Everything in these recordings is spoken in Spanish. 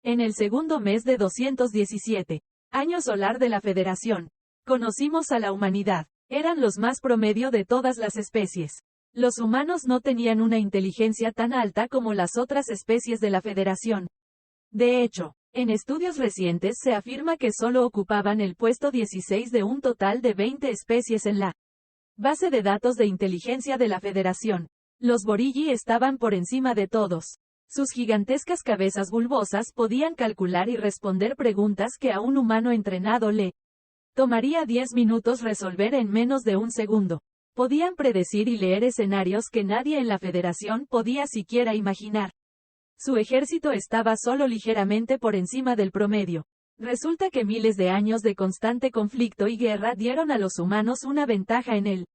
En el segundo mes de 217 año solar de la Federación, conocimos a la humanidad. Eran los más promedio de todas las especies. Los humanos no tenían una inteligencia tan alta como las otras especies de la Federación. De hecho, en estudios recientes se afirma que solo ocupaban el puesto 16 de un total de 20 especies en la base de datos de inteligencia de la Federación. Los Borigi estaban por encima de todos. Sus gigantescas cabezas bulbosas podían calcular y responder preguntas que a un humano entrenado le tomaría 10 minutos resolver en menos de un segundo. Podían predecir y leer escenarios que nadie en la Federación podía siquiera imaginar. Su ejército estaba solo ligeramente por encima del promedio. Resulta que miles de años de constante conflicto y guerra dieron a los humanos una ventaja en el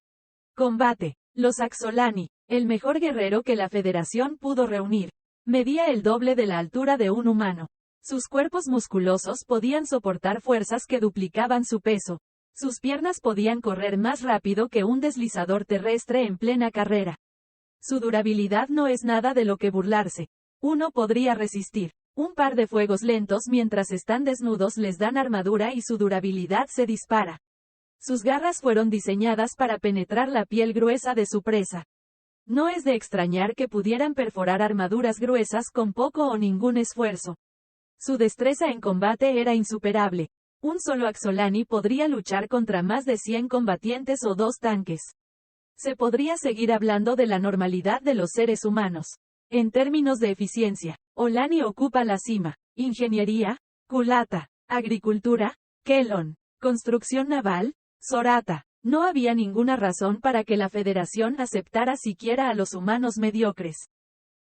combate. Los Axolani, el mejor guerrero que la Federación pudo reunir, medía el doble de la altura de un humano. Sus cuerpos musculosos podían soportar fuerzas que duplicaban su peso. Sus piernas podían correr más rápido que un deslizador terrestre en plena carrera. Su durabilidad no es nada de lo que burlarse. Uno podría resistir un par de fuegos lentos mientras están desnudos, les dan armadura y su durabilidad se dispara. Sus garras fueron diseñadas para penetrar la piel gruesa de su presa. No es de extrañar que pudieran perforar armaduras gruesas con poco o ningún esfuerzo. Su destreza en combate era insuperable. Un solo Axolani podría luchar contra más de 100 combatientes o 2 tanques. Se podría seguir hablando de la normalidad de los seres humanos. En términos de eficiencia, Olani ocupa la cima. Ingeniería, Culata. Agricultura, Kelon. Construcción naval, Sorata. No había ninguna razón para que la Federación aceptara siquiera a los humanos mediocres.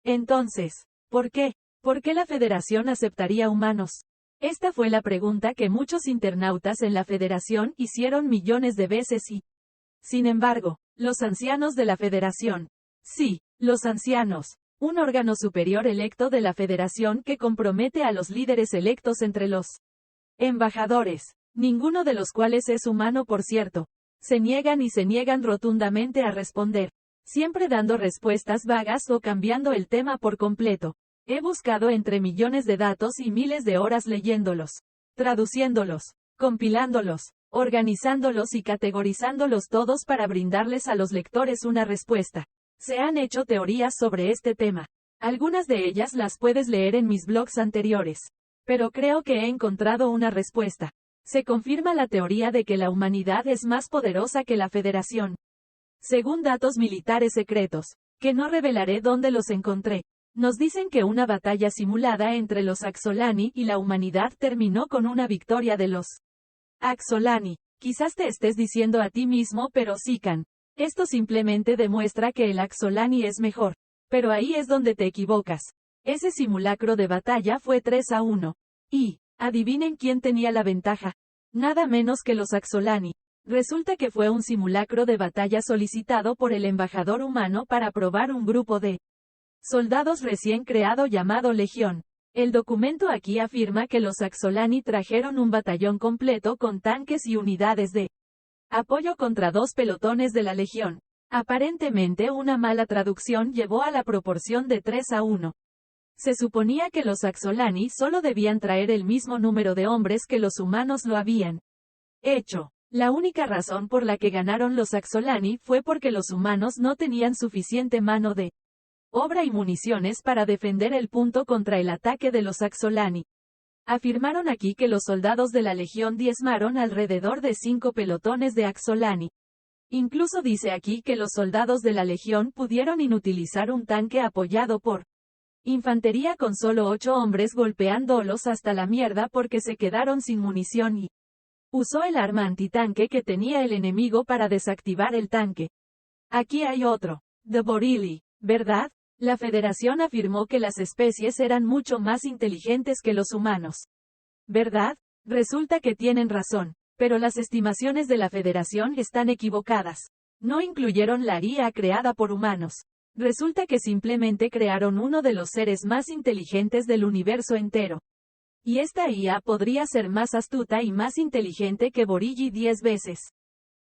Entonces, ¿por qué? ¿Por qué la Federación aceptaría humanos? Esta fue la pregunta que muchos internautas en la Federación hicieron millones de veces y, sin embargo, los ancianos de la Federación. Sí, los ancianos. Un órgano superior electo de la Federación que compromete a los líderes electos entre los embajadores, ninguno de los cuales es humano por cierto. Se niegan rotundamente a responder, siempre dando respuestas vagas o cambiando el tema por completo. He buscado entre millones de datos y miles de horas leyéndolos, traduciéndolos, compilándolos, organizándolos y categorizándolos todos para brindarles a los lectores una respuesta. Se han hecho teorías sobre este tema. Algunas de ellas las puedes leer en mis blogs anteriores. Pero creo que he encontrado una respuesta. Se confirma la teoría de que la humanidad es más poderosa que la Federación. Según datos militares secretos, que no revelaré dónde los encontré, nos dicen que una batalla simulada entre los Axolani y la humanidad terminó con una victoria de los Axolani. Quizás te estés diciendo a ti mismo, pero Sican, esto simplemente demuestra que el Axolani es mejor. Pero ahí es donde te equivocas. Ese simulacro de batalla fue 3-1. Y, adivinen quién tenía la ventaja. Nada menos que los Axolani. Resulta que fue un simulacro de batalla solicitado por el embajador humano para probar un grupo de soldados recién creado llamado Legión. El documento aquí afirma que los Axolani trajeron un batallón completo con tanques y unidades de apoyo contra 2 pelotones de la Legión. Aparentemente una mala traducción llevó a la proporción de 3-1. Se suponía que los Axolani solo debían traer el mismo número de hombres que los humanos lo habían hecho. La única razón por la que ganaron los Axolani fue porque los humanos no tenían suficiente mano de obra y municiones para defender el punto contra el ataque de los Axolani. Afirmaron aquí que los soldados de la Legión diezmaron alrededor de 5 pelotones de Axolani. Incluso dice aquí que los soldados de la Legión pudieron inutilizar un tanque apoyado por infantería con solo 8 hombres golpeándolos hasta la mierda porque se quedaron sin munición y usó el arma antitanque que tenía el enemigo para desactivar el tanque. Aquí hay otro. The Borili, ¿verdad? La Federación afirmó que las especies eran mucho más inteligentes que los humanos. ¿Verdad? Resulta que tienen razón, pero las estimaciones de la Federación están equivocadas. No incluyeron la IA creada por humanos. Resulta que simplemente crearon uno de los seres más inteligentes del universo entero. Y esta IA podría ser más astuta y más inteligente que Borigi 10 veces.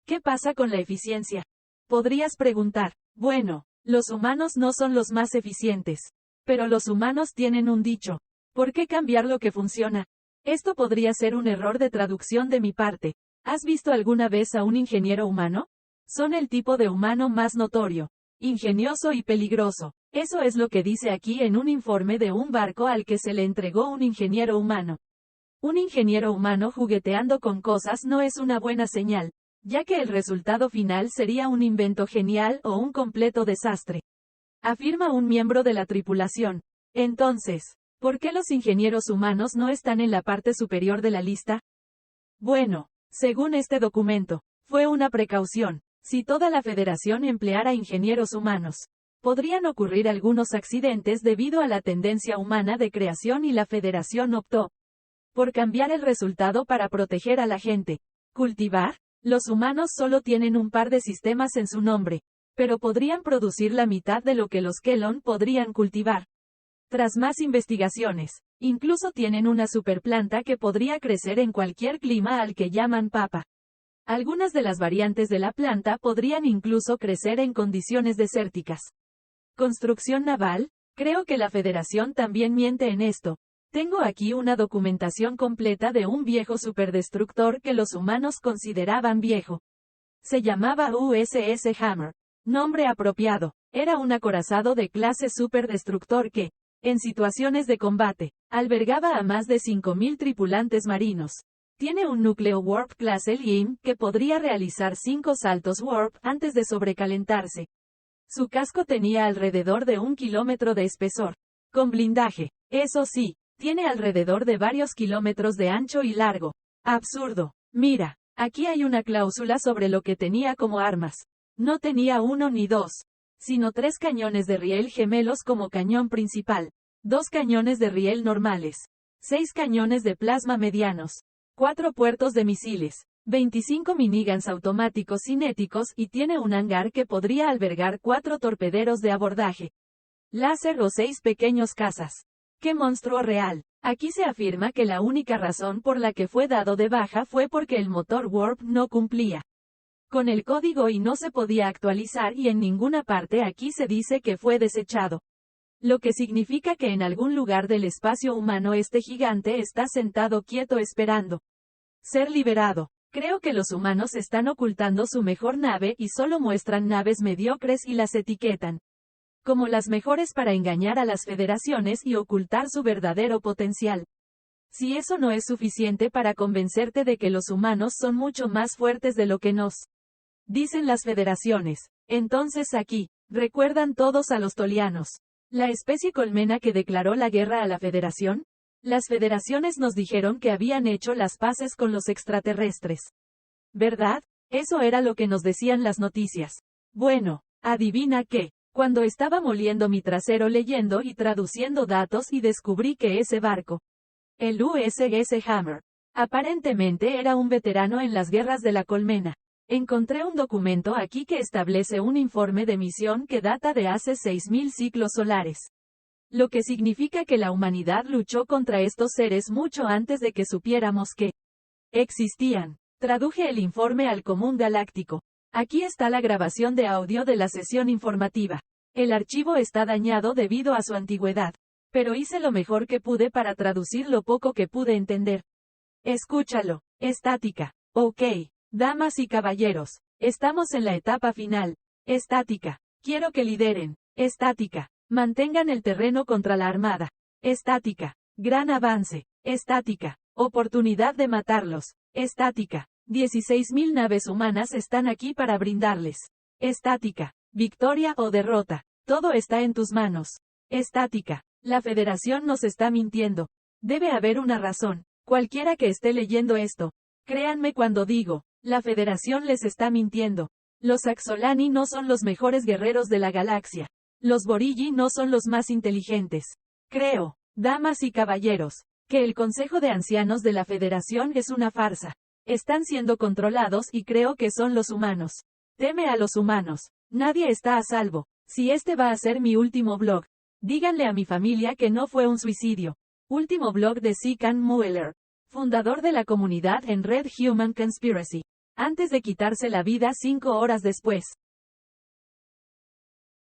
¿Qué pasa con la eficiencia? Podrías preguntar, bueno, los humanos no son los más eficientes. Pero los humanos tienen un dicho. ¿Por qué cambiar lo que funciona? Esto podría ser un error de traducción de mi parte. ¿Has visto alguna vez a un ingeniero humano? Son el tipo de humano más notorio, ingenioso y peligroso. Eso es lo que dice aquí en un informe de un barco al que se le entregó un ingeniero humano. Un ingeniero humano jugueteando con cosas no es una buena señal, ya que el resultado final sería un invento genial o un completo desastre. Afirma un miembro de la tripulación. Entonces, ¿por qué los ingenieros humanos no están en la parte superior de la lista? Bueno, según este documento, fue una precaución. Si toda la federación empleara ingenieros humanos, podrían ocurrir algunos accidentes debido a la tendencia humana de creación y la federación optó por cambiar el resultado para proteger a la gente. Cultivar. Los humanos solo tienen un par de sistemas en su nombre, pero podrían producir la mitad de lo que los Kelon podrían cultivar. Tras más investigaciones, incluso tienen una superplanta que podría crecer en cualquier clima al que llaman papa. Algunas de las variantes de la planta podrían incluso crecer en condiciones desérticas. Construcción naval. Creo que la Federación también miente en esto. Tengo aquí una documentación completa de un viejo superdestructor que los humanos consideraban viejo. Se llamaba USS Hammer. Nombre apropiado. Era un acorazado de clase superdestructor que, en situaciones de combate, albergaba a más de 5.000 tripulantes marinos. Tiene un núcleo Warp clase LIM que podría realizar 5 saltos Warp antes de sobrecalentarse. Su casco tenía alrededor de 1 kilómetro de espesor. Con blindaje. Eso sí, tiene alrededor de varios kilómetros de ancho y largo. Absurdo. Mira, aquí hay una cláusula sobre lo que tenía como armas. No tenía 1 ni 2, sino 3 cañones de riel gemelos como cañón principal, 2 cañones de riel normales, 6 cañones de plasma medianos, 4 puertos de misiles, 25 miniguns automáticos cinéticos y tiene un hangar que podría albergar 4 torpederos de abordaje láser o 6 pequeños cazas. ¡Qué monstruo real! Aquí se afirma que la única razón por la que fue dado de baja fue porque el motor Warp no cumplía con el código y no se podía actualizar, y en ninguna parte aquí se dice que fue desechado. Lo que significa que en algún lugar del espacio humano este gigante está sentado quieto esperando ser liberado. Creo que los humanos están ocultando su mejor nave y solo muestran naves mediocres y las etiquetan como las mejores para engañar a las federaciones y ocultar su verdadero potencial. Si eso no es suficiente para convencerte de que los humanos son mucho más fuertes de lo que nos dicen las federaciones, entonces aquí, ¿recuerdan todos a los tolianos? La especie colmena que declaró la guerra a la Federación. Las federaciones nos dijeron que habían hecho las paces con los extraterrestres. ¿Verdad? Eso era lo que nos decían las noticias. Bueno, adivina qué. Cuando estaba moliendo mi trasero leyendo y traduciendo datos y descubrí que ese barco, el USS Hammer, aparentemente era un veterano en las guerras de la colmena. Encontré un documento aquí que establece un informe de misión que data de hace 6.000 ciclos solares. Lo que significa que la humanidad luchó contra estos seres mucho antes de que supiéramos que existían. Traduje el informe al común galáctico. Aquí está la grabación de audio de la sesión informativa. El archivo está dañado debido a su antigüedad, pero hice lo mejor que pude para traducir lo poco que pude entender. Escúchalo. Estática. Ok. Damas y caballeros, estamos en la etapa final. Estática. Quiero que lideren. Estática. Mantengan el terreno contra la armada. Estática. Gran avance. Estática. Oportunidad de matarlos. Estática. 16.000 naves humanas están aquí para brindarles. Estática. Victoria o derrota. Todo está en tus manos. Estática. La Federación nos está mintiendo. Debe haber una razón. Cualquiera que esté leyendo esto, créanme cuando digo, la Federación les está mintiendo. Los Axolani no son los mejores guerreros de la galaxia. Los Borigi no son los más inteligentes. Creo, damas y caballeros, que el Consejo de Ancianos de la Federación es una farsa. Están siendo controlados y creo que son los humanos. Teme a los humanos. Nadie está a salvo. Si este va a ser mi último blog, díganle a mi familia que no fue un suicidio. Último blog de Sikan Mueller, fundador de la comunidad en Red Human Conspiracy. Antes de quitarse la vida 5 horas después.